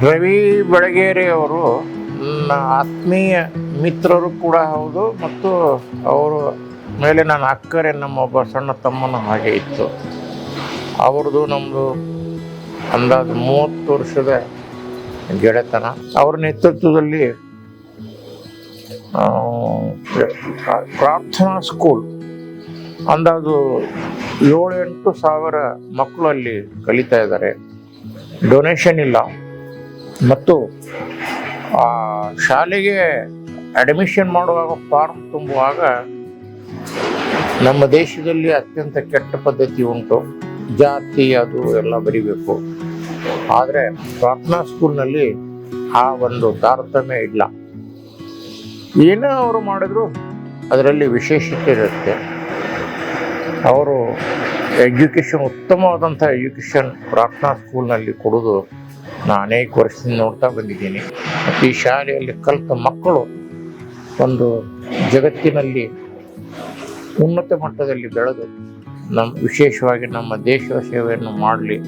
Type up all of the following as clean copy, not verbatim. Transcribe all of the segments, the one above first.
ರವಿ ಬೆಳಗೇರಿ ಅವರು ನನ್ನ ಆತ್ಮೀಯ ಮಿತ್ರರು ಕೂಡ ಹೌದು, ಮತ್ತು ಅವರು ಮೇಲೆ ನನ್ನ ಅಕ್ಕರೆ ನಮ್ಮೊಬ್ಬ ಸಣ್ಣ ತಮ್ಮನ ಹಾಗೆ ಇತ್ತು. ಅವ್ರದ್ದು ನಮ್ಮದು ಅಂದಾಜು 30 ವರ್ಷದ ಗೆಳೆತನ. ಅವರ ನೇತೃತ್ವದಲ್ಲಿ ಪ್ರಾರ್ಥನಾ ಸ್ಕೂಲ್ ಅಂದಾಜು 7-8 ಸಾವಿರ ಮಕ್ಕಳು ಅಲ್ಲಿ ಕಲಿತಾ ಇದ್ದಾರೆ. ಡೊನೇಷನ್ ಇಲ್ಲ. ಮತ್ತು ಆ ಶಾಲೆಗೆ ಅಡ್ಮಿಷನ್ ಮಾಡುವಾಗ ಫಾರ್ಮ್ ತುಂಬುವಾಗ ನಮ್ಮ ದೇಶದಲ್ಲಿ ಅತ್ಯಂತ ಕೆಟ್ಟ ಪದ್ಧತಿ ಉಂಟು, ಜಾತಿ ಅದು ಎಲ್ಲ ಬರಿಬೇಕು. ಆದರೆ ಪ್ರಾರ್ಥನಾ ಸ್ಕೂಲ್ನಲ್ಲಿ ಆ ಒಂದು ತಾರತಮ್ಯ ಇಲ್ಲ. ಏನೇ ಅವರು ಮಾಡಿದ್ರು ಅದರಲ್ಲಿ ವಿಶೇಷತೆ ಇರುತ್ತೆ. ಅವರು ಉತ್ತಮವಾದಂಥ ಎಜುಕೇಷನ್ ಪ್ರಾರ್ಥನಾ ಸ್ಕೂಲ್ನಲ್ಲಿ ಕೊಡೋದು ನಾನು ಅನೇಕ ವರ್ಷದಿಂದ ನೋಡ್ತಾ ಬಂದಿದ್ದೀನಿ. ಮತ್ತು ಈ ಶಾಲೆಯಲ್ಲಿ ಕಲಿತ ಮಕ್ಕಳು ಒಂದು ಜಗತ್ತಿನಲ್ಲಿ ಉನ್ನತ ಮಟ್ಟದಲ್ಲಿ ಬೆಳೆದು ವಿಶೇಷವಾಗಿ ನಮ್ಮ ದೇಶ ಸೇವೆಯನ್ನು ಮಾಡಲಿ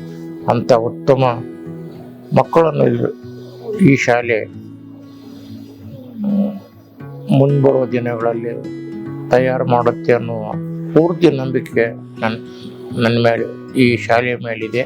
ಅಂಥ ಉತ್ತಮ ಮಕ್ಕಳನ್ನು ಈ ಶಾಲೆ ಮುಂಬರುವ ದಿನಗಳಲ್ಲಿ ತಯಾರು ಮಾಡುತ್ತೆ ಅನ್ನುವ ಪೂರ್ತಿ ನಂಬಿಕೆ ನನ್ನ ಮೇಲೆ ಈ ಶಾಲೆಯ ಮೇಲಿದೆ.